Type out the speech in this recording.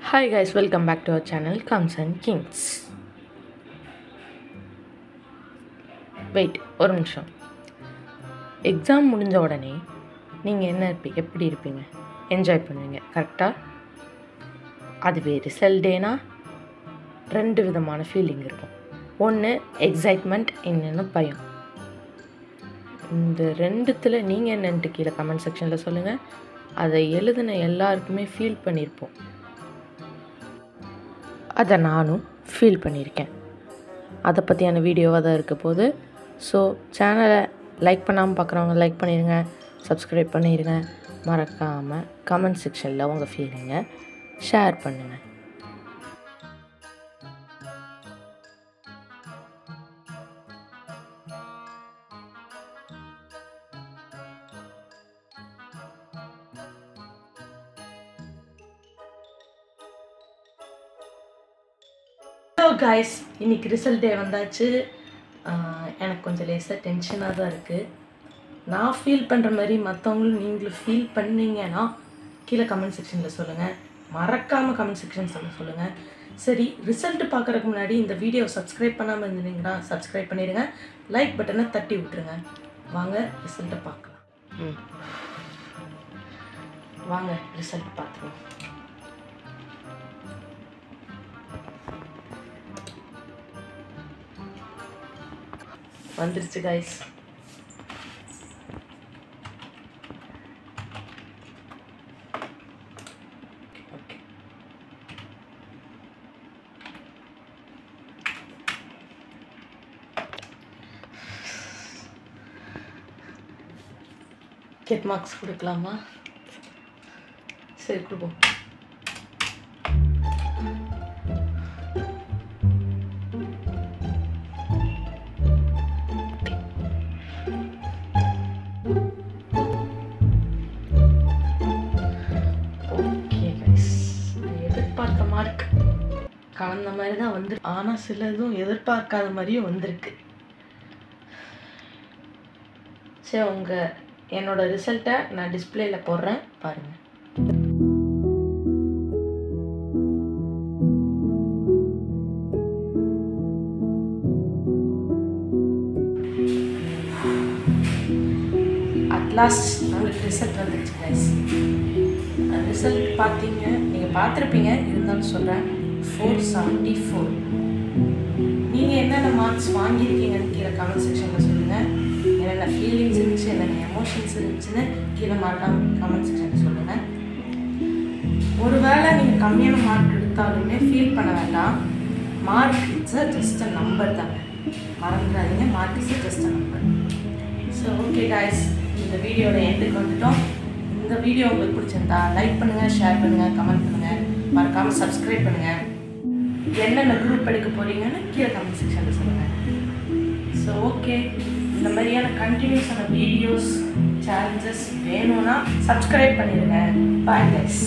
Hi guys, welcome back to our channel Comes and Kings. Wait, ஒரு நிமிஷம். Exam முடிஞ்ச உடனே நீங்கள் எப்படி இருப்பீங்க? என்ஜாய் பண்ணுவீங்க கரெக்டாக? அதுவே ரிசல்ட் டேனா ரெண்டு விதமான ஃபீலிங் இருக்கும். ஒன்று எக்ஸைட்மெண்ட், இன்னொன்று பயம். இந்த ரெண்டுத்தில் நீங்கள் என்னன்ட்டு கீழே கமெண்ட் செக்ஷனில் சொல்லுங்கள். அதை எழுதின எல்லாருக்குமே ஃபீல் பண்ணியிருப்போம். அதை நானும் ஃபீல் பண்ணியிருக்கேன். அதை பற்றியான வீடியோவாக தான் இருக்க போகுது. ஸோ சேனலை லைக் பண்ணாமல் பார்க்குறவங்க லைக் பண்ணிடுங்க, சப்ஸ்கிரைப் பண்ணிடுங்க. மறக்காமல் கமெண்ட் செக்ஷனில் உங்கள் ஃபீலிங்கை ஷேர் பண்ணுங்கள். ஹலோ காய்ஸ், இன்றைக்கி ரிசல்ட் டே வந்தாச்சு. எனக்கு கொஞ்சம் லேசாக டென்ஷனாக தான் இருக்குது. நான் ஃபீல் பண்ணுற மாதிரி மற்றவங்களும் நீங்களும் ஃபீல் பண்ணீங்கன்னா கீழே கமெண்ட் செக்ஷனில் சொல்லுங்கள். மறக்காமல் கமெண்ட் செக்ஷன் சொல்லுங்கள். சரி, ரிசல்ட்டு பார்க்குறதுக்கு முன்னாடி இந்த வீடியோ சப்ஸ்கிரைப் பண்ணாமல் இருந்தீங்கன்னா சப்ஸ்கிரைப் பண்ணிடுங்க. லைக் பட்டனை தட்டி விட்டுருங்க. வாங்க ரிசல்ட்டை பார்க்கலாம். வாங்க ரிசல்ட் பார்த்துருவோம். வந்துருச்சு கைஸ். கெட் மார்க்ஸ் கொடுக்கலாமா? சரி, கொடுப்போம். மார்க் கலந்த மாதிரி தான் வந்து, ஆனால் சிலதும் எதிர்பார்க்காத மாதிரியும் வந்திருக்கு. சரி, என்னோட ரிசல்ட்டை நான் டிஸ்பிளேல போடுறேன், பாருங்கள். அட்லாஸ்ட் உங்களுக்கு ரிசல்ட் வந்துருச்சு கைஸ். ரிசல்ட் பார்த்தீங்க, நீங்கள் பார்த்துருப்பீங்க, இருந்தாலும் சொல்கிறேன். 474. நீங்கள் என்னென்ன மார்க்ஸ் வாங்கியிருக்கீங்கன்னு கீழே கமெண்ட் செக்ஷனில் சொல்லுங்கள். என்னென்ன ஃபீலிங்ஸ் இருந்துச்சு, என்னென்ன எமோஷன்ஸ் இருந்துச்சுன்னு கீழே கமெண்ட் செக்ஷனில் சொல்லுங்கள். ஒருவேளை நீங்கள் கம்மியான மார்க் எடுத்தாலுமே ஃபீல் பண்ண வேண்டாம். Mark it's just a number தாங்க, மறந்துடாதீங்க. Mark is just a number. So okay guys, இந்த வீடியோட எண்டுக்கு வந்துட்டோம். இந்த வீடியோ உங்களுக்கு பிடிச்சிருந்தா லைக் பண்ணுங்கள், ஷேர் பண்ணுங்கள், கமெண்ட் பண்ணுங்கள். மறக்காமல் சப்ஸ்கிரைப் பண்ணுங்கள். என்னென்ன குரூப் எடுக்க போகிறீங்கன்னு கீழே கமெண்ட் செக்ஷனில் சொல்லுங்கள். ஸோ ஓகே, இந்த மாதிரியான கண்டினியூஸான வீடியோஸ், சேலஞ்சஸ் வேணும்னா சப்ஸ்கிரைப் பண்ணிடுங்க. Bye guys.